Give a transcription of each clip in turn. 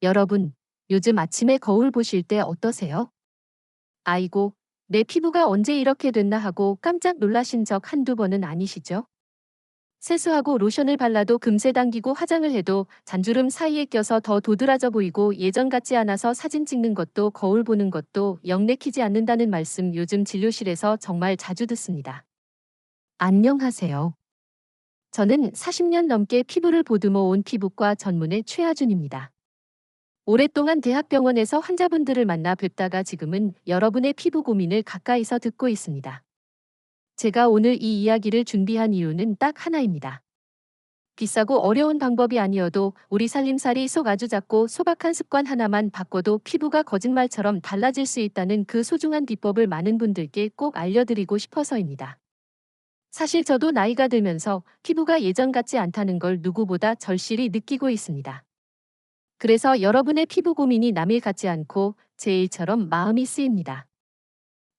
여러분, 요즘 아침에 거울 보실 때 어떠세요? 아이고, 내 피부가 언제 이렇게 됐나 하고 깜짝 놀라신 적 한두 번은 아니시죠? 세수하고 로션을 발라도 금세 당기고 화장을 해도 잔주름 사이에 껴서 더 도드라져 보이고 예전 같지 않아서 사진 찍는 것도 거울 보는 것도 영 내키지 않는다는 말씀 요즘 진료실에서 정말 자주 듣습니다. 안녕하세요. 저는 40년 넘게 피부를 보듬어 온 피부과 전문의 최하준입니다. 오랫동안 대학병원에서 환자분들을 만나 뵙다가 지금은 여러분의 피부 고민을 가까이서 듣고 있습니다. 제가 오늘 이 이야기를 준비한 이유는 딱 하나입니다. 비싸고 어려운 방법이 아니어도 우리 살림살이 속 아주 작고 소박한 습관 하나만 바꿔도 피부가 거짓말처럼 달라질 수 있다는 그 소중한 비법을 많은 분들께 꼭 알려드리고 싶어서입니다. 사실 저도 나이가 들면서 피부가 예전 같지 않다는 걸 누구보다 절실히 느끼고 있습니다. 그래서 여러분의 피부 고민이 남일 같지 않고 제 일처럼 마음이 쓰입니다.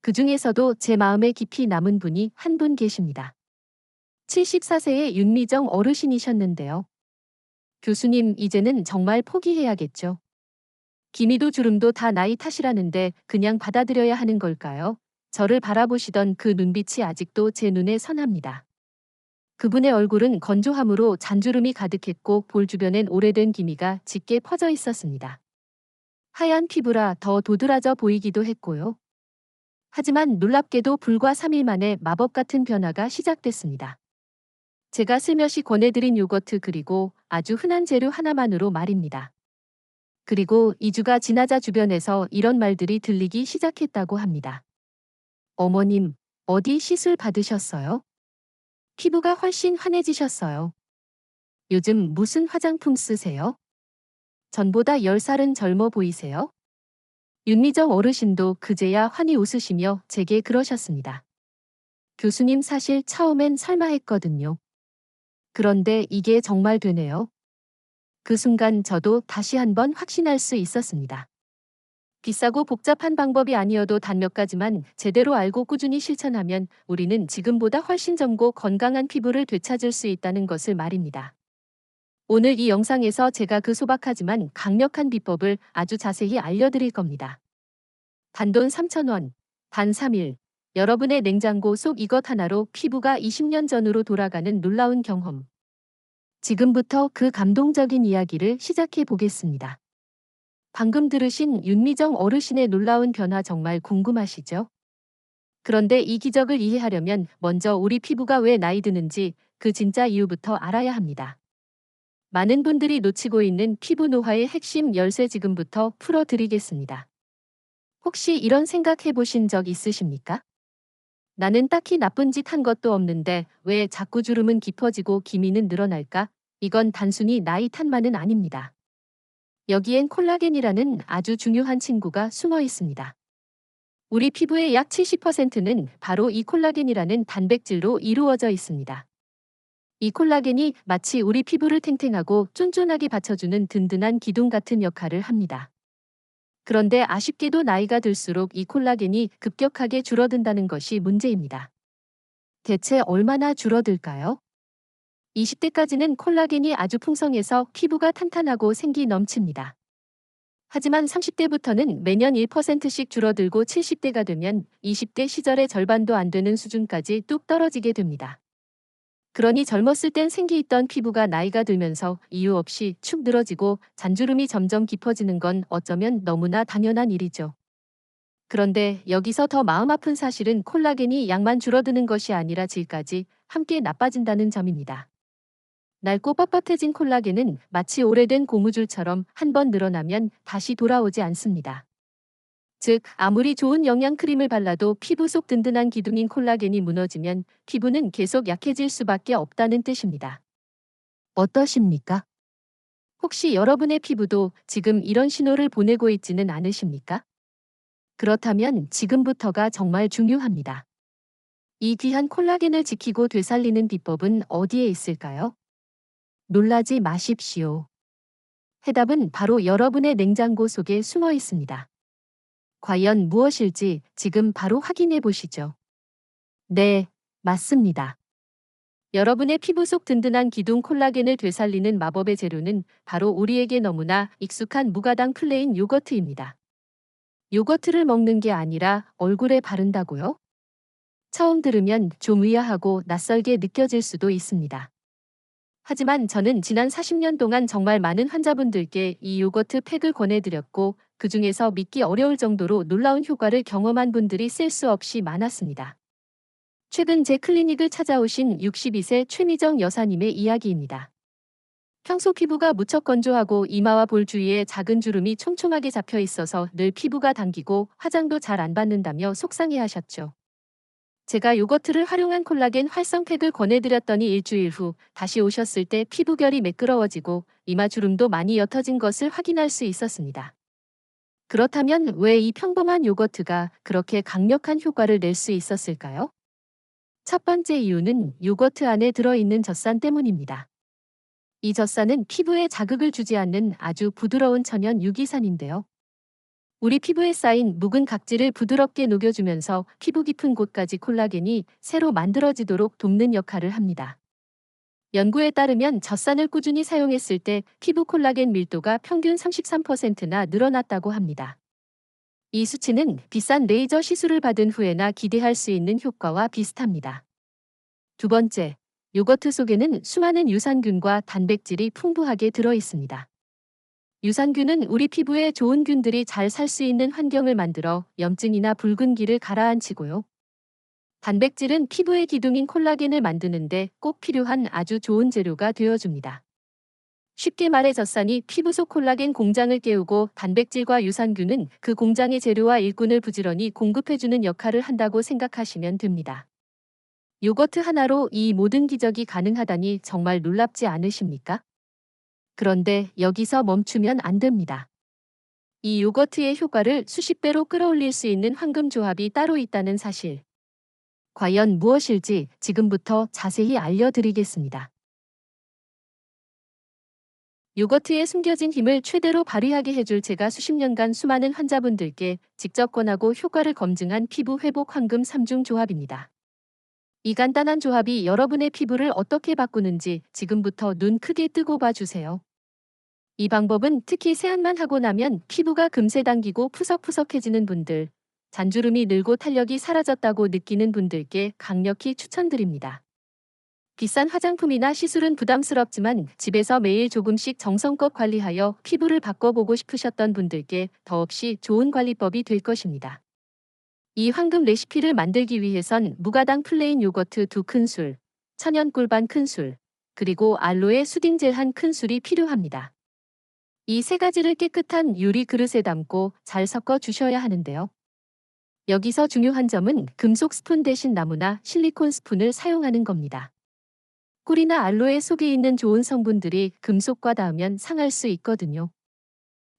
그 중에서도 제 마음에 깊이 남은 분이 한 분 계십니다. 74세의 윤미정 어르신이셨는데요. 교수님, 이제는 정말 포기해야겠죠. 기미도 주름도 다 나이 탓이라는데 그냥 받아들여야 하는 걸까요? 저를 바라보시던 그 눈빛이 아직도 제 눈에 선합니다. 그분의 얼굴은 건조함으로 잔주름이 가득했고 볼 주변엔 오래된 기미가 짙게 퍼져 있었습니다. 하얀 피부라 더 도드라져 보이기도 했고요. 하지만 놀랍게도 불과 3일 만에 마법 같은 변화가 시작됐습니다. 제가 슬며시 권해드린 요거트 그리고 아주 흔한 재료 하나만으로 말입니다. 그리고 2주가 지나자 주변에서 이런 말들이 들리기 시작했다고 합니다. 어머님, 어디 시술 받으셨어요? 피부가 훨씬 환해지셨어요. 요즘 무슨 화장품 쓰세요? 전보다 10살은 젊어 보이세요? 윤미정 어르신도 그제야 환히 웃으시며 제게 그러셨습니다. 교수님, 사실 처음엔 설마 했거든요. 그런데 이게 정말 되네요. 그 순간 저도 다시 한번 확신할 수 있었습니다. 비싸고 복잡한 방법이 아니어도 단 몇 가지만 제대로 알고 꾸준히 실천하면 우리는 지금보다 훨씬 젊고 건강한 피부를 되찾을 수 있다는 것을 말입니다. 오늘 이 영상에서 제가 그 소박하지만 강력한 비법을 아주 자세히 알려드릴 겁니다. 단돈 3,000원, 단 3일, 여러분의 냉장고 속 이것 하나로 피부가 20년 전으로 돌아가는 놀라운 경험. 지금부터 그 감동적인 이야기를 시작해 보겠습니다. 방금 들으신 윤미정 어르신의 놀라운 변화 정말 궁금하시죠? 그런데 이 기적을 이해하려면 먼저 우리 피부가 왜 나이 드는지 그 진짜 이유부터 알아야 합니다. 많은 분들이 놓치고 있는 피부 노화의 핵심 열쇠 지금부터 풀어드리겠습니다. 혹시 이런 생각 해보신 적 있으십니까? 나는 딱히 나쁜 짓 한 것도 없는데 왜 자꾸 주름은 깊어지고 기미는 늘어날까? 이건 단순히 나이 탓만은 아닙니다. 여기엔 콜라겐이라는 아주 중요한 친구가 숨어 있습니다. 우리 피부의 약 70%는 바로 이 콜라겐이라는 단백질로 이루어져 있습니다. 이 콜라겐이 마치 우리 피부를 탱탱하고 쫀쫀하게 받쳐주는 든든한 기둥 같은 역할을 합니다. 그런데 아쉽게도 나이가 들수록 이 콜라겐이 급격하게 줄어든다는 것이 문제입니다. 대체 얼마나 줄어들까요? 20대까지는 콜라겐이 아주 풍성해서 피부가 탄탄하고 생기 넘칩니다. 하지만 30대부터는 매년 1%씩 줄어들고 70대가 되면 20대 시절의 절반도 안 되는 수준까지 뚝 떨어지게 됩니다. 그러니 젊었을 땐 생기있던 피부가 나이가 들면서 이유 없이 축 늘어지고 잔주름이 점점 깊어지는 건 어쩌면 너무나 당연한 일이죠. 그런데 여기서 더 마음 아픈 사실은 콜라겐이 양만 줄어드는 것이 아니라 질까지 함께 나빠진다는 점입니다. 낡고 뻣뻣해진 콜라겐은 마치 오래된 고무줄처럼 한번 늘어나면 다시 돌아오지 않습니다. 즉, 아무리 좋은 영양 크림을 발라도 피부 속 든든한 기둥인 콜라겐이 무너지면 피부는 계속 약해질 수밖에 없다는 뜻입니다. 어떠십니까? 혹시 여러분의 피부도 지금 이런 신호를 보내고 있지는 않으십니까? 그렇다면 지금부터가 정말 중요합니다. 이 귀한 콜라겐을 지키고 되살리는 비법은 어디에 있을까요? 놀라지 마십시오. 해답은 바로 여러분의 냉장고 속에 숨어 있습니다. 과연 무엇일지 지금 바로 확인해 보시죠. 네, 맞습니다. 여러분의 피부 속 든든한 기둥 콜라겐을 되살리는 마법의 재료는 바로 우리에게 너무나 익숙한 무가당 플레인 요거트입니다. 요거트를 먹는 게 아니라 얼굴에 바른다고요? 처음 들으면 좀 의아하고 낯설게 느껴질 수도 있습니다. 하지만 저는 지난 40년 동안 정말 많은 환자분들께 이 요거트 팩을 권해드렸고, 그 중에서 믿기 어려울 정도로 놀라운 효과를 경험한 분들이 셀 수 없이 많았습니다. 최근 제 클리닉을 찾아오신 62세 최미정 여사님의 이야기입니다. 평소 피부가 무척 건조하고 이마와 볼 주위에 작은 주름이 촘촘하게 잡혀 있어서 늘 피부가 당기고 화장도 잘 안 받는다며 속상해하셨죠. 제가 요거트를 활용한 콜라겐 활성팩을 권해드렸더니 일주일 후 다시 오셨을 때 피부결이 매끄러워지고 이마 주름도 많이 옅어진 것을 확인할 수 있었습니다. 그렇다면 왜 이 평범한 요거트가 그렇게 강력한 효과를 낼 수 있었을까요? 첫 번째 이유는 요거트 안에 들어있는 젖산 때문입니다. 이 젖산은 피부에 자극을 주지 않는 아주 부드러운 천연 유기산인데요. 우리 피부에 쌓인 묵은 각질을 부드럽게 녹여주면서 피부 깊은 곳까지 콜라겐이 새로 만들어지도록 돕는 역할을 합니다. 연구에 따르면 젖산을 꾸준히 사용했을 때 피부 콜라겐 밀도가 평균 33%나 늘어났다고 합니다. 이 수치는 비싼 레이저 시술을 받은 후에나 기대할 수 있는 효과와 비슷합니다. 두 번째, 요거트 속에는 수많은 유산균과 단백질이 풍부하게 들어 있습니다. 유산균은 우리 피부에 좋은 균들이 잘 살 수 있는 환경을 만들어 염증이나 붉은기를 가라앉히고요. 단백질은 피부의 기둥인 콜라겐을 만드는데 꼭 필요한 아주 좋은 재료가 되어줍니다. 쉽게 말해 젖산이 피부 속 콜라겐 공장을 깨우고 단백질과 유산균은 그 공장의 재료와 일꾼을 부지런히 공급해주는 역할을 한다고 생각하시면 됩니다. 요거트 하나로 이 모든 기적이 가능하다니 정말 놀랍지 않으십니까? 그런데 여기서 멈추면 안 됩니다. 이 요거트의 효과를 수십 배로 끌어올릴 수 있는 황금 조합이 따로 있다는 사실. 과연 무엇일지 지금부터 자세히 알려드리겠습니다. 요거트의 숨겨진 힘을 최대로 발휘하게 해줄 제가 수십 년간 수많은 환자분들께 직접 권하고 효과를 검증한 피부 회복 황금 3중 조합입니다. 이 간단한 조합이 여러분의 피부를 어떻게 바꾸는지 지금부터 눈 크게 뜨고 봐주세요. 이 방법은 특히 세안만 하고 나면 피부가 금세 당기고 푸석푸석해지는 분들, 잔주름이 늘고 탄력이 사라졌다고 느끼는 분들께 강력히 추천드립니다. 비싼 화장품이나 시술은 부담스럽지만 집에서 매일 조금씩 정성껏 관리하여 피부를 바꿔보고 싶으셨던 분들께 더없이 좋은 관리법이 될 것입니다. 이 황금 레시피를 만들기 위해선 무가당 플레인 요거트 2큰술, 천연 꿀 반 큰술, 그리고 알로에 수딩젤 1큰술이 필요합니다. 이 세 가지를 깨끗한 유리 그릇에 담고 잘 섞어 주셔야 하는데요. 여기서 중요한 점은 금속 스푼 대신 나무나 실리콘 스푼을 사용하는 겁니다. 꿀이나 알로에 속에 있는 좋은 성분들이 금속과 닿으면 상할 수 있거든요.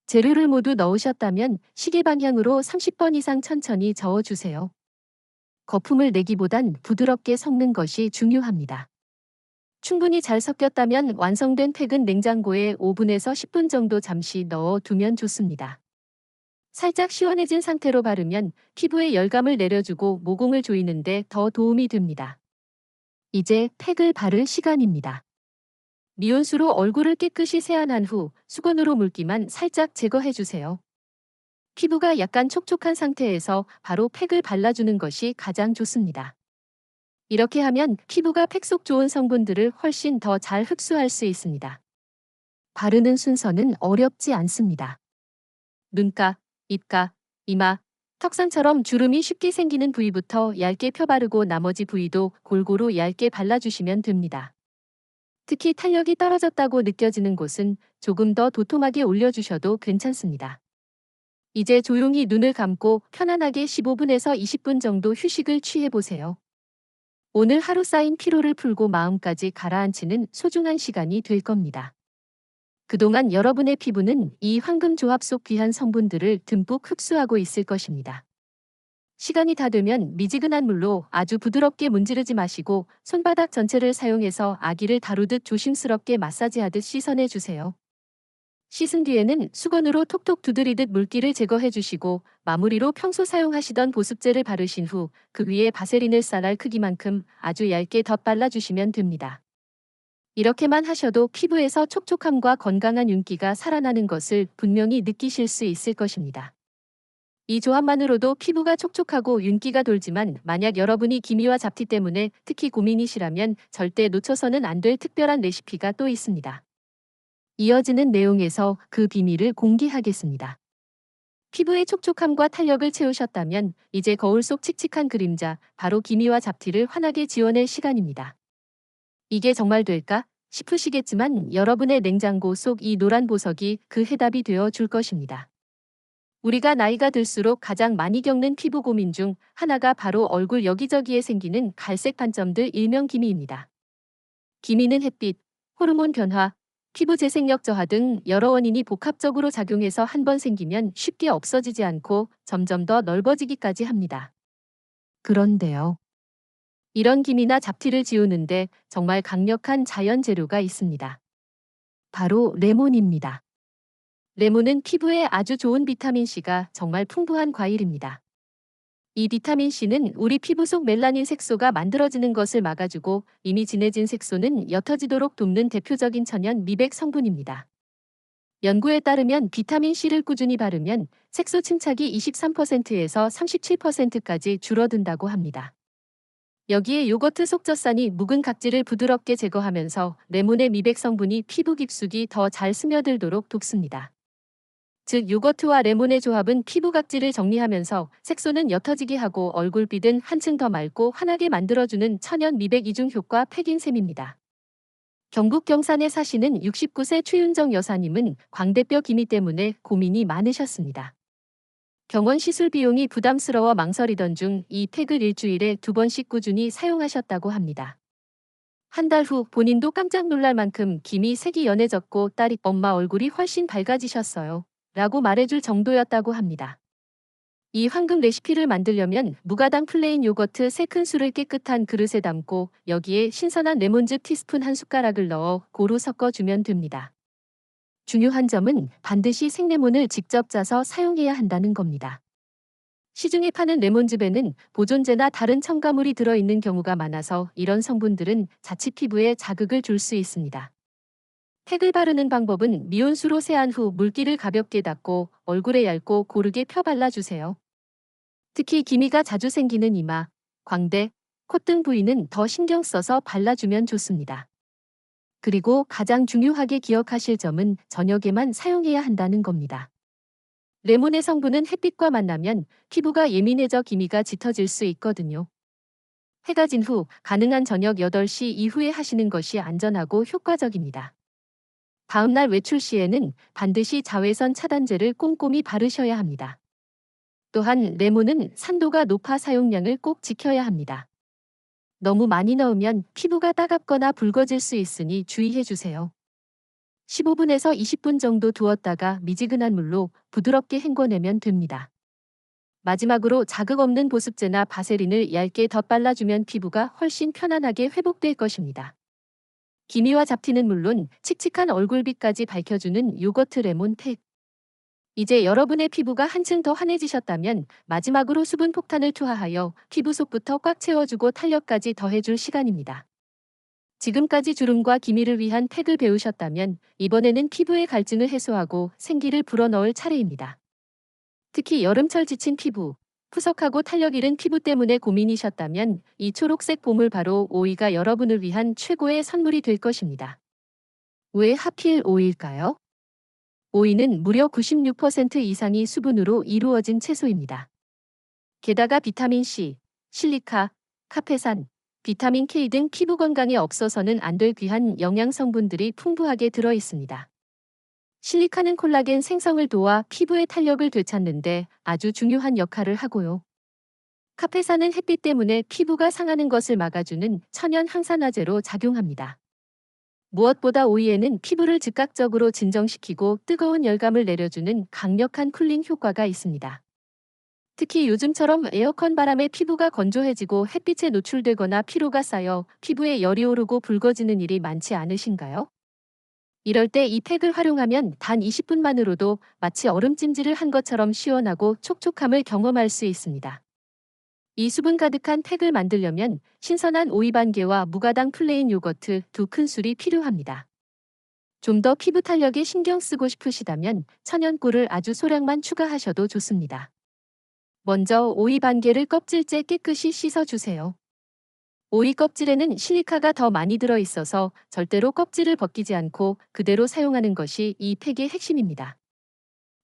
재료를 모두 넣으셨다면 시계 방향으로 30번 이상 천천히 저어주세요. 거품을 내기보단 부드럽게 섞는 것이 중요합니다. 충분히 잘 섞였다면 완성된 팩은 냉장고에 5분에서 10분 정도 잠시 넣어 두면 좋습니다. 살짝 시원해진 상태로 바르면 피부에 열감을 내려주고 모공을 조이는데 더 도움이 됩니다. 이제 팩을 바를 시간입니다. 미온수로 얼굴을 깨끗이 세안한 후 수건으로 물기만 살짝 제거해주세요. 피부가 약간 촉촉한 상태에서 바로 팩을 발라주는 것이 가장 좋습니다. 이렇게 하면 피부가 팩 속 좋은 성분들을 훨씬 더 잘 흡수할 수 있습니다. 바르는 순서는 어렵지 않습니다. 눈가, 입가, 이마, 턱선처럼 주름이 쉽게 생기는 부위부터 얇게 펴바르고 나머지 부위도 골고루 얇게 발라주시면 됩니다. 특히 탄력이 떨어졌다고 느껴지는 곳은 조금 더 도톰하게 올려주셔도 괜찮습니다. 이제 조용히 눈을 감고 편안하게 15분에서 20분 정도 휴식을 취해보세요. 오늘 하루 쌓인 피로를 풀고 마음까지 가라앉히는 소중한 시간이 될 겁니다. 그동안 여러분의 피부는 이 황금 조합 속 귀한 성분들을 듬뿍 흡수하고 있을 것입니다. 시간이 다 되면 미지근한 물로 아주 부드럽게 문지르지 마시고 손바닥 전체를 사용해서 아기를 다루듯 조심스럽게 마사지하듯 씻어내 주세요. 씻은 뒤에는 수건으로 톡톡 두드리듯 물기를 제거해 주시고 마무리로 평소 사용하시던 보습제를 바르신 후 그 위에 바세린을 쌀알 크기만큼 아주 얇게 덧발라 주시면 됩니다. 이렇게만 하셔도 피부에서 촉촉함과 건강한 윤기가 살아나는 것을 분명히 느끼실 수 있을 것입니다. 이 조합만으로도 피부가 촉촉하고 윤기가 돌지만 만약 여러분이 기미와 잡티 때문에 특히 고민이시라면 절대 놓쳐서는 안 될 특별한 레시피가 또 있습니다. 이어지는 내용에서 그 비밀을 공개하겠습니다. 피부의 촉촉함과 탄력을 채우셨다면 이제 거울 속 칙칙한 그림자, 바로 기미와 잡티를 환하게 지워낼 시간입니다. 이게 정말 될까 싶으시겠지만 여러분의 냉장고 속 이 노란 보석이 그 해답이 되어 줄 것입니다. 우리가 나이가 들수록 가장 많이 겪는 피부 고민 중 하나가 바로 얼굴 여기저기에 생기는 갈색 반점들 일명 기미입니다. 기미는 햇빛, 호르몬 변화, 피부 재생력 저하 등 여러 원인이 복합적으로 작용해서 한 번 생기면 쉽게 없어지지 않고 점점 더 넓어지기까지 합니다. 그런데요. 이런 기미나 잡티를 지우는데 정말 강력한 자연 재료가 있습니다. 바로 레몬입니다. 레몬은 피부에 아주 좋은 비타민C가 정말 풍부한 과일입니다. 이 비타민C는 우리 피부 속 멜라닌 색소가 만들어지는 것을 막아주고 이미 진해진 색소는 옅어지도록 돕는 대표적인 천연 미백 성분입니다. 연구에 따르면 비타민C를 꾸준히 바르면 색소 침착이 23%에서 37%까지 줄어든다고 합니다. 여기에 요거트 속젓산이 묵은 각질을 부드럽게 제거하면서 레몬의 미백 성분이 피부 깊숙이 더 잘 스며들도록 돕습니다. 즉 요거트와 레몬의 조합은 피부 각질을 정리하면서 색소는 옅어지게 하고 얼굴빛은 한층 더 맑고 환하게 만들어주는 천연 미백 이중 효과 팩인 셈입니다. 경북 경산에 사시는 69세 최윤정 여사님은 광대뼈 기미 때문에 고민이 많으셨습니다. 경원 시술 비용이 부담스러워 망설이던 중 이 팩을 일주일에 2번씩 꾸준히 사용하셨다고 합니다. 한 달 후 본인도 깜짝 놀랄 만큼 기미 색이 연해졌고 딸이 엄마 얼굴이 훨씬 밝아지셨어요. 라고 말해줄 정도였다고 합니다. 이 황금 레시피를 만들려면 무가당 플레인 요거트 3큰술을 깨끗한 그릇에 담고 여기에 신선한 레몬즙 티스푼 1숟가락을 넣어 고루 섞어주면 됩니다. 중요한 점은 반드시 생레몬을 직접 짜서 사용해야 한다는 겁니다. 시중에 파는 레몬즙에는 보존제나 다른 첨가물이 들어있는 경우가 많아서 이런 성분들은 자칫 피부에 자극을 줄 수 있습니다. 팩을 바르는 방법은 미온수로 세안 후 물기를 가볍게 닦고 얼굴에 얇고 고르게 펴 발라주세요. 특히 기미가 자주 생기는 이마, 광대, 콧등 부위는 더 신경 써서 발라주면 좋습니다. 그리고 가장 중요하게 기억하실 점은 저녁에만 사용해야 한다는 겁니다. 레몬의 성분은 햇빛과 만나면 피부가 예민해져 기미가 짙어질 수 있거든요. 해가 진 후 가능한 저녁 8시 이후에 하시는 것이 안전하고 효과적입니다. 다음날 외출 시에는 반드시 자외선 차단제를 꼼꼼히 바르셔야 합니다. 또한 레몬은 산도가 높아 사용량을 꼭 지켜야 합니다. 너무 많이 넣으면 피부가 따갑거나 붉어질 수 있으니 주의해 주세요. 15분에서 20분 정도 두었다가 미지근한 물로 부드럽게 헹궈내면 됩니다. 마지막으로 자극 없는 보습제나 바세린을 얇게 덧발라주면 피부가 훨씬 편안하게 회복될 것입니다. 기미와 잡티는 물론 칙칙한 얼굴빛까지 밝혀주는 요거트 레몬 팩. 이제 여러분의 피부가 한층 더 환해지셨다면 마지막으로 수분 폭탄을 투하하여 피부 속부터 꽉 채워주고 탄력까지 더해줄 시간입니다. 지금까지 주름과 기미를 위한 팩을 배우셨다면 이번에는 피부의 갈증을 해소하고 생기를 불어넣을 차례입니다. 특히 여름철 지친 피부, 푸석하고 탄력 잃은 피부 때문에 고민이셨다면 이 초록색 보물 바로 오이가 여러분을 위한 최고의 선물이 될 것입니다. 왜 하필 오이일까요? 오이는 무려 96% 이상이 수분으로 이루어진 채소입니다. 게다가 비타민C, 실리카, 카페산, 비타민 K 등 피부 건강에 없어서는 안 될 귀한 영양 성분들이 풍부하게 들어 있습니다. 실리카는 콜라겐 생성을 도와 피부의 탄력을 되찾는데 아주 중요한 역할을 하고요. 카페산은 햇빛 때문에 피부가 상하는 것을 막아주는 천연 항산화제로 작용합니다. 무엇보다 오이에는 피부를 즉각적으로 진정시키고 뜨거운 열감을 내려주는 강력한 쿨링 효과가 있습니다. 특히 요즘처럼 에어컨 바람에 피부가 건조해지고 햇빛에 노출되거나 피로가 쌓여 피부에 열이 오르고 붉어지는 일이 많지 않으신가요? 이럴 때 이 팩을 활용하면 단 20분만으로도 마치 얼음찜질을 한 것처럼 시원하고 촉촉함을 경험할 수 있습니다. 이 수분 가득한 팩을 만들려면 신선한 오이 반 개와 무가당 플레인 요거트 2큰술이 필요합니다. 좀 더 피부 탄력에 신경 쓰고 싶으시다면 천연꿀을 아주 소량만 추가하셔도 좋습니다. 먼저 오이 반 개를 껍질째 깨끗이 씻어주세요. 오이 껍질에는 실리카가 더 많이 들어있어서 절대로 껍질을 벗기지 않고 그대로 사용하는 것이 이 팩의 핵심입니다.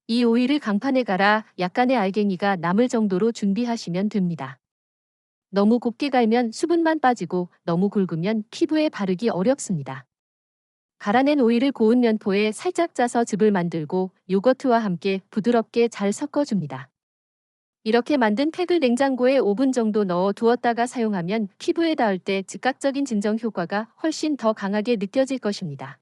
이 오이를 강판에 갈아 약간의 알갱이가 남을 정도로 준비하시면 됩니다. 너무 곱게 갈면 수분만 빠지고 너무 굵으면 피부에 바르기 어렵습니다. 갈아낸 오이를 고운 면포에 살짝 짜서 즙을 만들고 요거트와 함께 부드럽게 잘 섞어줍니다. 이렇게 만든 팩을 냉장고에 5분 정도 넣어 두었다가 사용하면 피부에 닿을 때 즉각적인 진정 효과가 훨씬 더 강하게 느껴질 것입니다.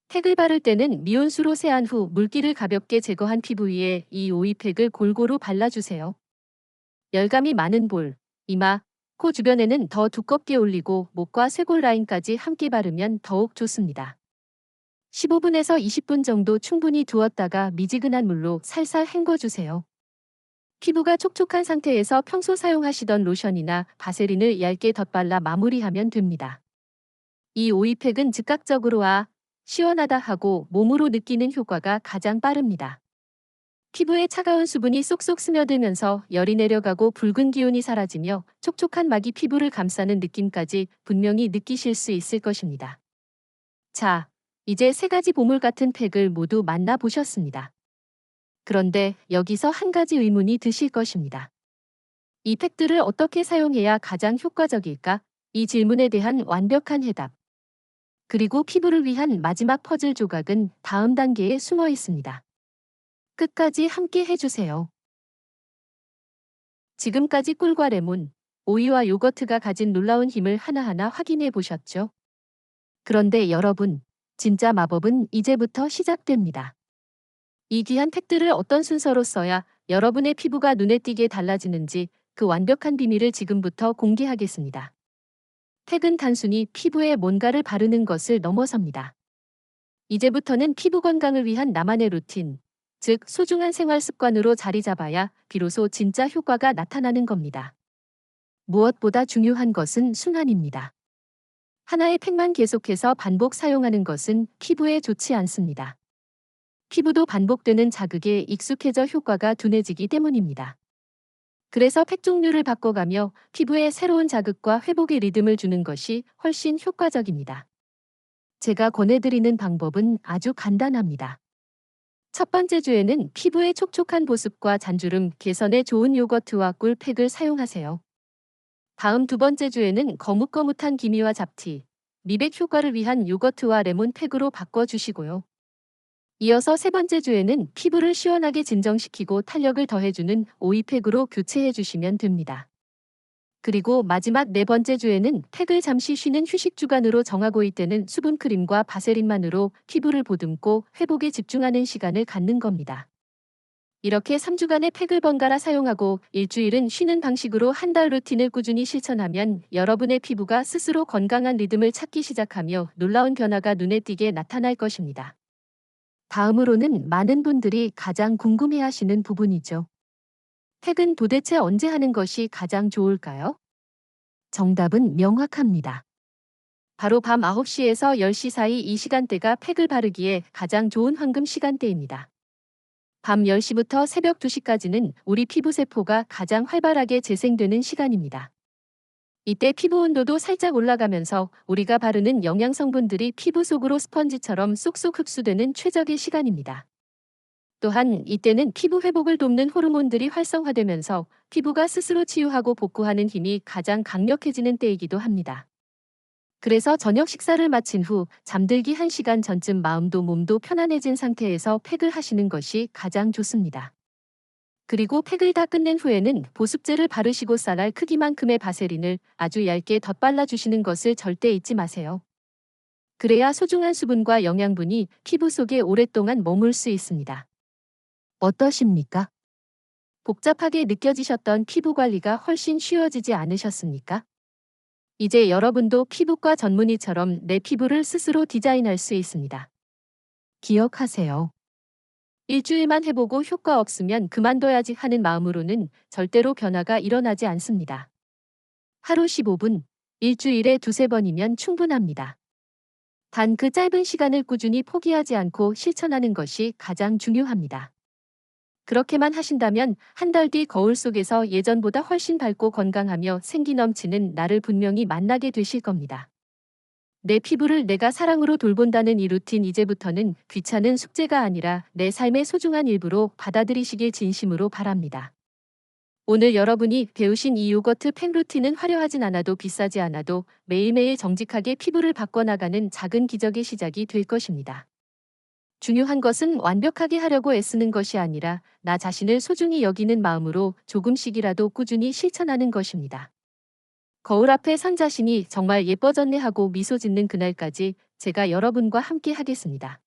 팩을 바를 때는 미온수로 세안 후 물기를 가볍게 제거한 피부 위에 이 오이팩을 골고루 발라주세요. 열감이 많은 볼, 이마, 코 주변에는 더 두껍게 올리고 목과 쇄골 라인까지 함께 바르면 더욱 좋습니다. 15분에서 20분 정도 충분히 두었다가 미지근한 물로 살살 헹궈주세요. 피부가 촉촉한 상태에서 평소 사용하시던 로션이나 바세린을 얇게 덧발라 마무리하면 됩니다. 이 오이팩은 즉각적으로 시원하다 하고 몸으로 느끼는 효과가 가장 빠릅니다. 피부에 차가운 수분이 쏙쏙 스며들면서 열이 내려가고 붉은 기운이 사라지며 촉촉한 막이 피부를 감싸는 느낌까지 분명히 느끼실 수 있을 것입니다. 자, 이제 3가지 보물 같은 팩을 모두 만나보셨습니다. 그런데 여기서 한 가지 의문이 드실 것입니다. 이 팩들을 어떻게 사용해야 가장 효과적일까? 이 질문에 대한 완벽한 해답. 그리고 피부를 위한 마지막 퍼즐 조각은 다음 단계에 숨어 있습니다. 끝까지 함께 해주세요. 지금까지 꿀과 레몬, 오이와 요거트가 가진 놀라운 힘을 하나하나 확인해 보셨죠? 그런데 여러분, 진짜 마법은 이제부터 시작됩니다. 이 귀한 팩들을 어떤 순서로 써야 여러분의 피부가 눈에 띄게 달라지는지 그 완벽한 비밀을 지금부터 공개하겠습니다. 팩은 단순히 피부에 뭔가를 바르는 것을 넘어섭니다. 이제부터는 피부 건강을 위한 나만의 루틴, 즉 소중한 생활 습관으로 자리 잡아야 비로소 진짜 효과가 나타나는 겁니다. 무엇보다 중요한 것은 순환입니다. 하나의 팩만 계속해서 반복 사용하는 것은 피부에 좋지 않습니다. 피부도 반복되는 자극에 익숙해져 효과가 둔해지기 때문입니다. 그래서 팩 종류를 바꿔가며 피부에 새로운 자극과 회복의 리듬을 주는 것이 훨씬 효과적입니다. 제가 권해드리는 방법은 아주 간단합니다. 첫 번째 주에는 피부의 촉촉한 보습과 잔주름 개선에 좋은 요거트와 꿀팩을 사용하세요. 다음 두 번째 주에는 거뭇거뭇한 기미와 잡티, 미백 효과를 위한 요거트와 레몬 팩으로 바꿔주시고요. 이어서 세 번째 주에는 피부를 시원하게 진정시키고 탄력을 더해주는 오이팩으로 교체해주시면 됩니다. 그리고 마지막 네 번째 주에는 팩을 잠시 쉬는 휴식 주간으로 정하고 이때는 수분크림과 바세린만으로 피부를 보듬고 회복에 집중하는 시간을 갖는 겁니다. 이렇게 3주간의 팩을 번갈아 사용하고 일주일은 쉬는 방식으로 한 달 루틴을 꾸준히 실천하면 여러분의 피부가 스스로 건강한 리듬을 찾기 시작하며 놀라운 변화가 눈에 띄게 나타날 것입니다. 다음으로는 많은 분들이 가장 궁금해하시는 부분이죠. 팩은 도대체 언제 하는 것이 가장 좋을까요? 정답은 명확합니다. 바로 밤 9시에서 10시 사이 이 시간대가 팩을 바르기에 가장 좋은 황금 시간대입니다. 밤 10시부터 새벽 2시까지는 우리 피부 세포가 가장 활발하게 재생되는 시간입니다. 이때 피부 온도도 살짝 올라가면서 우리가 바르는 영양 성분들이 피부 속으로 스펀지처럼 쏙쏙 흡수되는 최적의 시간입니다. 또한 이때는 피부 회복을 돕는 호르몬들이 활성화되면서 피부가 스스로 치유하고 복구하는 힘이 가장 강력해지는 때이기도 합니다. 그래서 저녁 식사를 마친 후 잠들기 1시간 전쯤 마음도 몸도 편안해진 상태에서 팩을 하시는 것이 가장 좋습니다. 그리고 팩을 다 끝낸 후에는 보습제를 바르시고 쌀알 크기만큼의 바세린을 아주 얇게 덧발라 주시는 것을 절대 잊지 마세요. 그래야 소중한 수분과 영양분이 피부 속에 오랫동안 머물 수 있습니다. 어떠십니까? 복잡하게 느껴지셨던 피부 관리가 훨씬 쉬워지지 않으셨습니까? 이제 여러분도 피부과 전문의처럼 내 피부를 스스로 디자인할 수 있습니다. 기억하세요. 일주일만 해보고 효과 없으면 그만둬야지 하는 마음으로는 절대로 변화가 일어나지 않습니다. 하루 15분, 일주일에 두세 번이면 충분합니다. 단 그 짧은 시간을 꾸준히 포기하지 않고 실천하는 것이 가장 중요합니다. 그렇게만 하신다면 한 달 뒤 거울 속에서 예전보다 훨씬 밝고 건강하며 생기 넘치는 나를 분명히 만나게 되실 겁니다. 내 피부를 내가 사랑으로 돌본다는 이 루틴 이제부터는 귀찮은 숙제가 아니라 내 삶의 소중한 일부로 받아들이시길 진심으로 바랍니다. 오늘 여러분이 배우신 이 요거트 팩 루틴은 화려하진 않아도 비싸지 않아도 매일매일 정직하게 피부를 바꿔나가는 작은 기적의 시작이 될 것입니다. 중요한 것은 완벽하게 하려고 애쓰는 것이 아니라 나 자신을 소중히 여기는 마음으로 조금씩이라도 꾸준히 실천하는 것입니다. 거울 앞에 선 자신이 정말 예뻐졌네 하고 미소 짓는 그날까지 제가 여러분과 함께 하겠습니다.